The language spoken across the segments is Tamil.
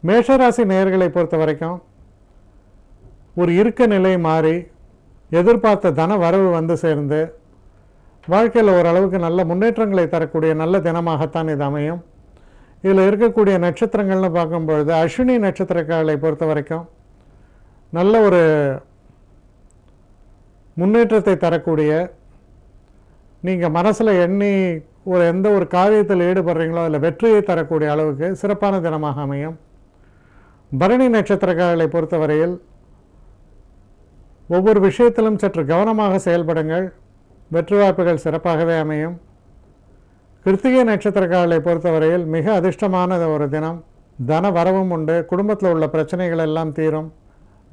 மேஷராசி நேயர்களை பொறுத்த வரைக்கும் ஒரு இருக்க நிலை மாறி எதிர்பார்த்த தன வரவு வந்து சேர்ந்து வாழ்க்கையில் ஓரளவுக்கு நல்ல முன்னேற்றங்களை தரக்கூடிய நல்ல தினமாகத்தான் இது அமையும். இதில் இருக்கக்கூடிய நட்சத்திரங்கள்னு பார்க்கும்பொழுது அஸ்வினி நட்சத்திரக்காரர்களை பொறுத்த வரைக்கும் நல்ல ஒரு முன்னேற்றத்தை தரக்கூடிய, நீங்கள் மனசில் எண்ணி எந்த ஒரு காரியத்தில் ஈடுபடுறீங்களோ அதில் வெற்றியை தரக்கூடிய அளவுக்கு சிறப்பான தினமாக அமையும். பரணி நட்சத்திரக்காரர்களை பொறுத்தவரையில் ஒவ்வொரு விஷயத்திலும் சற்று கவனமாக செயல்படுங்கள், வெற்றி வாய்ப்புகள் சிறப்பாகவே அமையும். கிருத்திகை நட்சத்திரக்காரர்களை பொறுத்தவரையில் மிக அதிர்ஷ்டமான ஒரு தினம். தன வரவும் உண்டு, குடும்பத்தில் உள்ள பிரச்சனைகள் எல்லாம் தீரும்,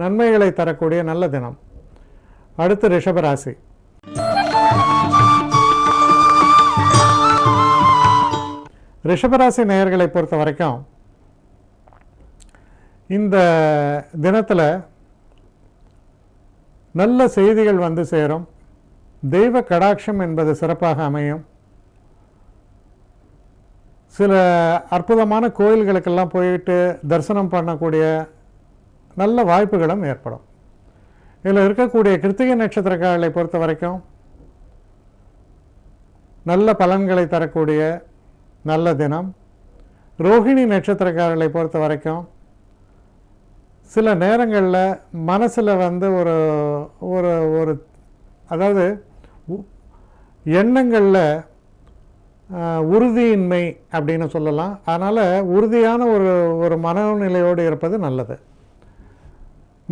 நன்மைகளை தரக்கூடிய நல்ல தினம். அடுத்து ரிஷபராசி. ரிஷபராசி நேயர்களை பொறுத்த வரைக்கும் இந்த தினத்தில் நல்ல செய்திகள் வந்து சேரும். தெய்வ கடாட்சம் என்பது சிறப்பாக அமையும். சில அற்புதமான கோயில்களுக்கெல்லாம் போயிட்டு தரிசனம் பண்ணக்கூடிய நல்ல வாய்ப்புகளும் ஏற்படும். இதில் இருக்கக்கூடிய கிருத்திகை நட்சத்திரக்காரர்களை பொறுத்த வரைக்கும் நல்ல பலன்களை தரக்கூடிய நல்ல தினம். ரோஹிணி நட்சத்திரக்காரர்களை பொறுத்த வரைக்கும் சில நேரங்களில் மனசில் வந்து ஒரு ஒரு ஒரு அதாவது எண்ணங்களில் உறுதியின்மை அப்படின்னு சொல்லலாம். அதனால் உறுதியான ஒரு மனநிலையோடு இருப்பது நல்லது.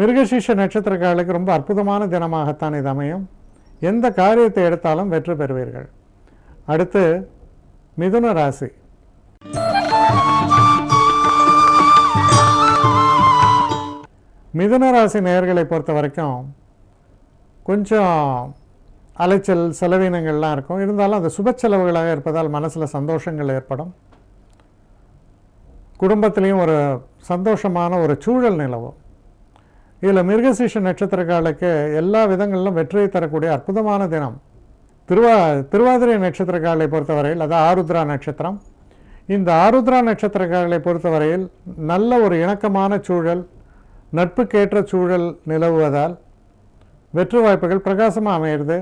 மிருகசீஷ நட்சத்திரக்காரர்களுக்கு ரொம்ப அற்புதமான தினமாகத்தான் இது அமையும். எந்த காரியத்தை எடுத்தாலும் வெற்றி பெறுவீர்கள். அடுத்து மிதுன ராசி. மிதுன ராசி நேயர்களை பொறுத்த வரைக்கும் கொஞ்சம் அலைச்சல் செலவினங்கள்லாம் இருக்கும். இருந்தாலும் அது சுப செலவுகளாக இருப்பதால் மனசில் சந்தோஷங்கள் ஏற்படும். குடும்பத்திலையும் ஒரு சந்தோஷமான ஒரு சூழல் நிலவும். இதில் மிருகசீஷ நட்சத்திரக்காரர்களுக்கு எல்லா விதங்களிலும் வெற்றியை தரக்கூடிய அற்புதமான தினம். திருவாதிரை நட்சத்திரக்காரர்களை பொறுத்தவரையில் அது ஆருத்ரா நட்சத்திரம். இந்த ஆருத்ரா நட்சத்திரக்காரர்களை பொறுத்தவரையில் நல்ல ஒரு இணக்கமான சூழல், நட்புக்கேற்ற சூழல் நிலவுவதால் வெற்றி வாய்ப்புகள் பிரகாசமாக அமையிறது.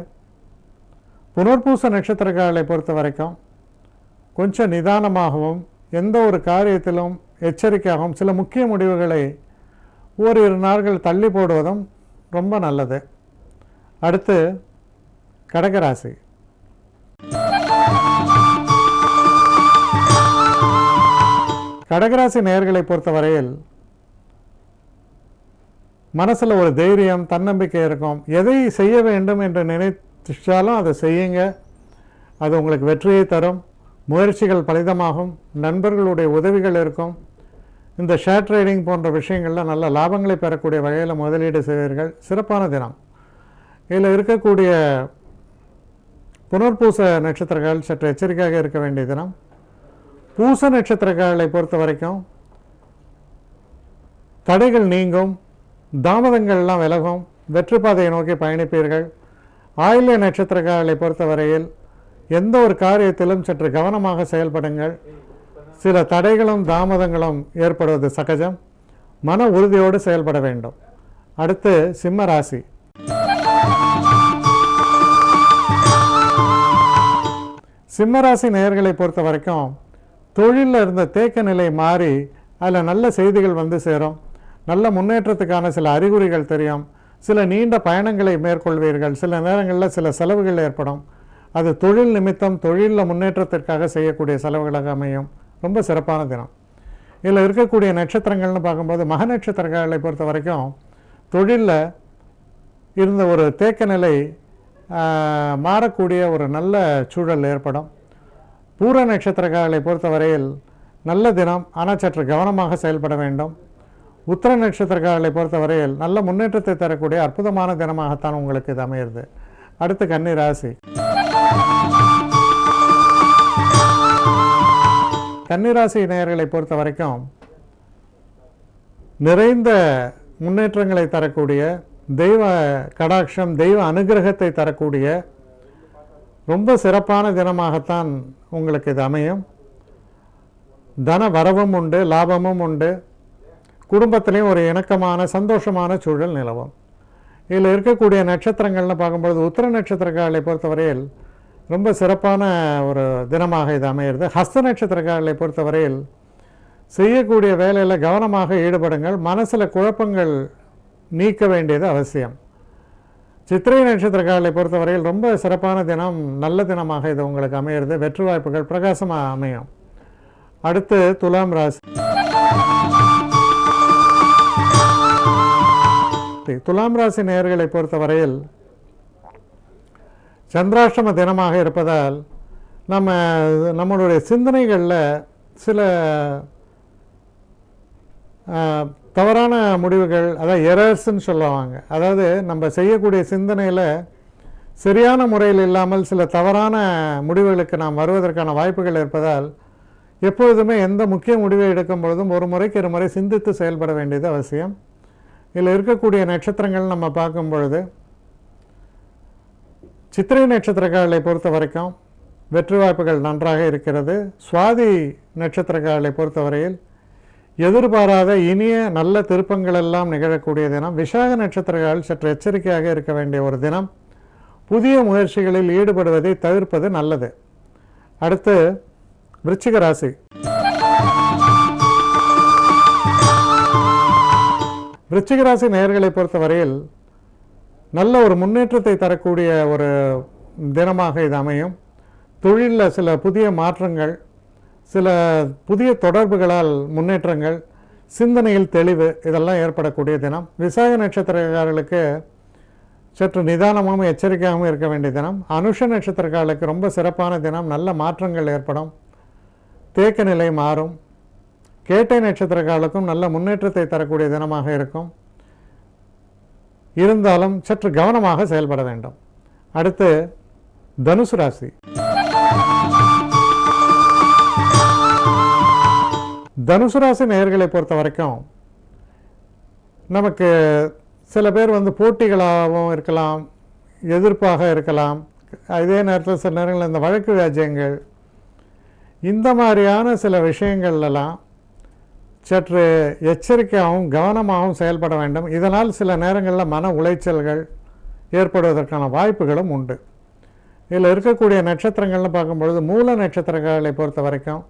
புனர்பூச நட்சத்திரக்காரர்களை பொறுத்த வரைக்கும் கொஞ்சம் நிதானமாகவும் எந்த ஒரு காரியத்திலும் எச்சரிக்கையாகவும் சில முக்கிய முடிவுகளை ஓரிரு நாட்கள் தள்ளி போடுவதும் ரொம்ப நல்லது. அடுத்து கடகராசி. கடகராசி நேயர்களை பொறுத்தவரையில் மனசில் ஒரு தைரியம், தன்னம்பிக்கை இருக்கும். எதை செய்ய வேண்டும் என்று நினைச்சாலும் அதை செய்யுங்க. அது உங்களுக்கு வெற்றியை தரும். முயற்சிகள் பலிதமாகும். நண்பர்களுடைய உதவிகள் இருக்கும். இந்த ஷேர் ட்ரேடிங் போன்ற விஷயங்களில் நல்ல லாபங்களை பெறக்கூடிய வகையில் முதலீடு செய்வீர்கள். சிறப்பான தினம். இதில் இருக்கக்கூடிய புனர்பூச நட்சத்திரக்காரர்கள் சற்று எச்சரிக்கையாக இருக்க வேண்டிய தினம். பூச நட்சத்திரக்காரர்களை பொறுத்த வரைக்கும் தடைகள் நீங்கும், தாமதங்கள்லாம் விலகும், வெற்றி பாதையை நோக்கி பயணிப்பீர்கள். ஆயில்ய நட்சத்திரக்காரர்களை பொறுத்தவரையில் எந்த ஒரு காரியத்திலும் சற்று கவனமாக செயல்படுங்கள். சில தடைகளும் தாமதங்களும் ஏற்படுவது சகஜம். மன உறுதியோடு செயல்பட வேண்டும். அடுத்து சிம்ம ராசி. சிம்மராசி நேயர்களை பொறுத்த வரைக்கும் தொழிலில் இருந்த தேக்க நிலை மாறி அதில் நல்ல செய்திகள் வந்து சேரும். நல்ல முன்னேற்றத்துக்கான சில அறிகுறிகள் தெரியும். சில நீண்ட பயணங்களை மேற்கொள்வீர்கள். சில நேரங்களில் சில செலவுகள் ஏற்படும். அது தொழில் நிமித்தம் தொழிலில் முன்னேற்றத்திற்காக செய்யக்கூடிய செலவுகளாக அமையும். ரொம்ப சிறப்பான தினம். இதில் இருக்கக்கூடிய நட்சத்திரங்கள்னு பார்க்கும்போது மக நட்சத்திரங்களை பொறுத்த வரைக்கும் தொழிலில் இருந்த ஒரு தேக்க நிலை மாறக்கூடிய ஒரு நல்ல சூழல் ஏற்படும். பூர நட்சத்திரக்காரர்களை பொறுத்தவரையில் நல்ல தினம், ஆனால் சற்று கவனமாக செயல்பட வேண்டும். உத்திர நட்சத்திரக்காரர்களை பொறுத்தவரையில் நல்ல முன்னேற்றத்தை தரக்கூடிய அற்புதமான தினமாகத்தான் உங்களுக்கு இது அமையிறது. அடுத்து கன்னி ராசி. கன்னிராசி நேயர்களை பொறுத்த வரைக்கும் நிறைந்த முன்னேற்றங்களை தரக்கூடிய, தெய்வ கடாட்சம், தெய்வ அனுகிரகத்தை தரக்கூடிய ரொம்ப சிறப்பான தினமாகத்தான் உங்களுக்கு இது அமையும். தன வரவும் உண்டு, லாபமும் உண்டு. குடும்பத்திலையும் ஒரு இணக்கமான சந்தோஷமான சூழல் நிலவும். இதில் இருக்கக்கூடிய நட்சத்திரங்கள்னு பார்க்கும்பொழுது உத்திர நட்சத்திரக்காரர்களை பொறுத்தவரையில் ரொம்ப சிறப்பான ஒரு தினமாக இது அமையிறது. ஹஸ்த நட்சத்திரக்காரர்களை பொறுத்தவரையில் செய்யக்கூடிய வேலையில் கவனமாக ஈடுபடுங்கள். மனசில் குழப்பங்கள் நீக்க வேண்டியது அவசியம். சித்திரை நட்சத்திரக்காரர்களை பொறுத்தவரையில் ரொம்ப சிறப்பான தினம், நல்ல தினமாக இது உங்களுக்கு அமையிறது. வெற்றி வாய்ப்புகள் பிரகாசமாக அமையும். அடுத்து துலாம் ராசி. துலாம் ராசி நேயர்களை பொறுத்தவரையில் சந்திராஷ்டம தினமாக இருப்பதால் நம்மளுடைய சிந்தனைகளில் சில தவறான முடிவுகள், அதாவது எரர்ஸ்ன்னு சொல்லுவாங்க. அதாவது நம்ம செய்யக்கூடிய சிந்தனையில் சரியான முறையில் இல்லாமல் சில தவறான முடிவுகளுக்கு நாம் வருவதற்கான வாய்ப்புகள் இருப்பதால் எப்பொழுதுமே எந்த முக்கிய முடிவை எடுக்கும் பொழுதும் ஒரு முறைக்கு இரு முறை சிந்தித்து செயல்பட வேண்டியது அவசியம். இதில் இருக்கக்கூடிய நட்சத்திரங்கள் நம்ம பார்க்கும் பொழுது சித்திரை நட்சத்திரக்காரர்களை பொறுத்த வரைக்கும் வெற்றி வாய்ப்புகள் நன்றாக இருக்கிறது. சுவாதி நட்சத்திரக்காரர்களை பொறுத்தவரையில் எதிர்பாராத இனிய நல்ல திருப்பங்கள் எல்லாம் நிகழக்கூடிய தினம். விசாக நட்சத்திரக்காரர்கள் சற்று எச்சரிக்கையாக இருக்க வேண்டிய ஒரு தினம். புதிய முயற்சிகளில் ஈடுபடுவதை தவிர்ப்பது நல்லது. அடுத்து விருச்சிக ராசி. விருச்சிக ராசி நேயர்களை பொறுத்தவரையில் நல்ல ஒரு முன்னேற்றத்தை தரக்கூடிய ஒரு தினமாக இது அமையும். தொழிலில் சில புதிய மாற்றங்கள், சில புதிய தொடர்புகளால் முன்னேற்றங்கள், சிந்தனையில் தெளிவு இதெல்லாம் ஏற்படக்கூடிய தினம். விசாக நட்சத்திரக்காரர்களுக்கு சற்று நிதானமாகவும் எச்சரிக்கையாகவும் இருக்க வேண்டிய தினம். அனுஷ நட்சத்திரக்காரர்களுக்கு ரொம்ப சிறப்பான தினம், நல்ல மாற்றங்கள் ஏற்படும், தேக்க நிலை மாறும். கேட்டை நட்சத்திரக்காரர்களுக்கும் நல்ல முன்னேற்றத்தை தரக்கூடிய தினமாக இருக்கும். இருந்தாலும் சற்று கவனமாக செயல்பட வேண்டும். அடுத்து தனுசு ராசி. தனுசு ராசி நேயர்களை பொறுத்த வரைக்கும் நமக்கு சில பேர் போட்டிகளாகவும் இருக்கலாம், எதிர்ப்பாக இருக்கலாம். இதே நேரத்தில் சில நேரங்களில் இந்த வழக்கு வியாஜ்யங்கள், இந்த மாதிரியான சில விஷயங்கள்லாம் சற்று எச்சரிக்கையாகவும் கவனமாகவும் செயல்பட வேண்டும். இதனால் சில நேரங்களில் மன உளைச்சல்கள் ஏற்படுவதற்கான வாய்ப்புகளும் உண்டு. இதில் இருக்கக்கூடிய நட்சத்திரங்கள்னு பார்க்கும்பொழுது மூல நட்சத்திரங்களை பொறுத்த வரைக்கும்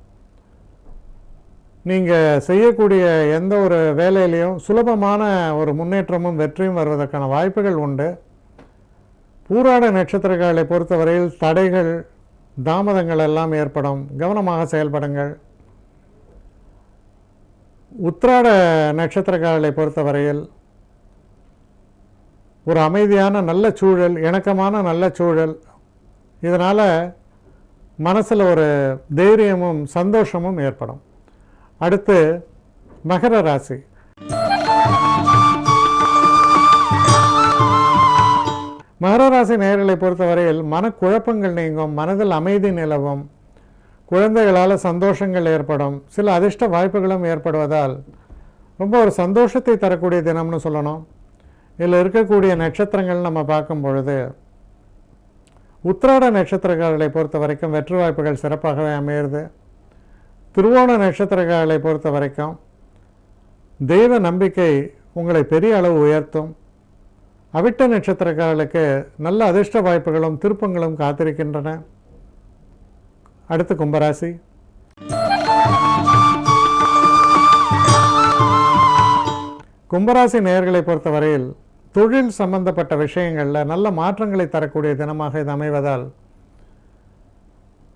நீங்கள் செய்யக்கூடிய எந்த ஒரு வேலையிலையும் சுலபமான ஒரு முன்னேற்றமும் வெற்றியும் வருவதற்கான வாய்ப்புகள் உண்டு. பூராட நட்சத்திரங்களை பொறுத்தவரையில் தடைகள், தாமதங்கள் எல்லாம் ஏற்படும், கவனமாக செயல்படுங்கள். உத்திராட நட்சத்திரக்காரர்களை பொறுத்தவரையில் ஒரு அமைதியான நல்ல சூழல், இணக்கமான நல்ல சூழல், இதனால் மனசில் ஒரு தைரியமும் சந்தோஷமும் ஏற்படும். அடுத்து மகர ராசி. மகர ராசி நேயர்களை பொறுத்தவரையில் மனக்குழப்பங்கள் நீங்கும், மனதில் அமைதி நிலவும், குழந்தைகளால் சந்தோஷங்கள் ஏற்படும், சில அதிர்ஷ்ட வாய்ப்புகளும் ஏற்படுவதால் ரொம்ப ஒரு சந்தோஷத்தை தரக்கூடிய தினம்னு சொல்லணும். இதில் இருக்கக்கூடிய நட்சத்திரங்கள் நம்ம பார்க்கும் பொழுது உத்திராட நட்சத்திரக்காரர்களை பொறுத்த வரைக்கும் வெற்றி வாய்ப்புகள் சிறப்பாகவே அமையிறது. திருவோண நட்சத்திரக்காரர்களை பொறுத்த வரைக்கும் தெய்வ நம்பிக்கை உங்களை பெரிய அளவு உயர்த்தும். அவிட்ட நட்சத்திரக்காரர்களுக்கு நல்ல அதிர்ஷ்ட வாய்ப்புகளும் திருப்பங்களும் காத்திருக்கின்றன. அடுத்து கும்பராசி. கும்பராசி நேயர்களை பொறுத்தவரையில் தொழில் சம்பந்தப்பட்ட விஷயங்களில் நல்ல மாற்றங்களை தரக்கூடிய தினமாக இது அமைவதால்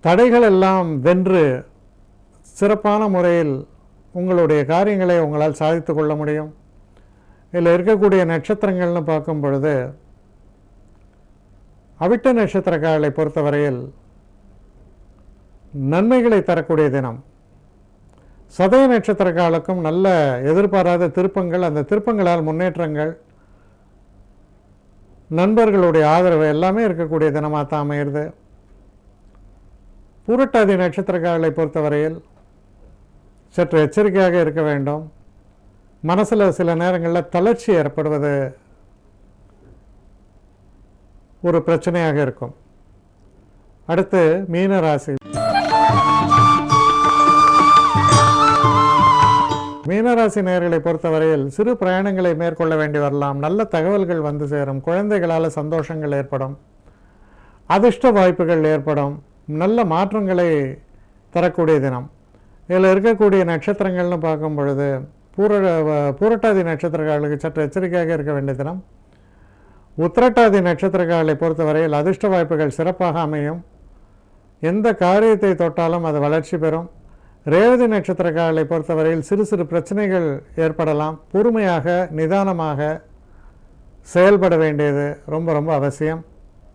தடைகள் எல்லாம் வென்று சிறப்பான முறையில் உங்களுடைய காரியங்களை உங்களால் சாதித்து கொள்ள முடியும். இதில் இருக்கக்கூடிய நட்சத்திரங்கள்னு பார்க்கும் பொழுது அவிட்ட நட்சத்திரக்காரர்களை பொறுத்தவரையில் நன்மைகளை தரக்கூடிய தினம். சதய நட்சத்திரக்காரர்களுக்கும் நல்ல எதிர்பாராத திருப்பங்கள், அந்த திருப்பங்களால் முன்னேற்றங்கள், நண்பர்களுடைய ஆதரவு எல்லாமே இருக்கக்கூடிய தினமாக தான் அமையிறது. பூரட்டாதி நட்சத்திரக்காரர்களை பொறுத்தவரையில் சற்று எச்சரிக்கையாக இருக்க வேண்டும். மனசில் சில நேரங்களில் தளர்ச்சி ஏற்படுவது ஒரு பிரச்சனையாக இருக்கும். அடுத்து மீன ராசி. மீன மீனராசி நேயர்களை பொறுத்தவரையில் சிறு பிரயாணங்களை மேற்கொள்ள வேண்டி வரலாம். நல்ல தகவல்கள் வந்து சேரும். குழந்தைகளால் சந்தோஷங்கள் ஏற்படும். அதிர்ஷ்ட வாய்ப்புகள் ஏற்படும். நல்ல மாற்றங்களை தரக்கூடிய தினம். இதில் இருக்கக்கூடிய நட்சத்திரங்கள்னு பார்க்கும் பொழுது பூரட்டாதி நட்சத்திரக்காரர்களுக்கு சற்று எச்சரிக்கையாக இருக்க வேண்டிய தினம். உத்திரட்டாதி நட்சத்திரக்காரர்களை பொறுத்தவரையில் அதிர்ஷ்ட வாய்ப்புகள் சிறப்பாக அமையும். எந்த காரியத்தை தொட்டாலும் அது வளர்ச்சி பெறும். ரேவதி நட்சத்திரக்காரர்களை பொறுத்தவரையில் சிறு சிறு பிரச்சனைகள் ஏற்படலாம். பொறுமையாக நிதானமாக செயல்பட வேண்டியது ரொம்ப ரொம்ப அவசியம்.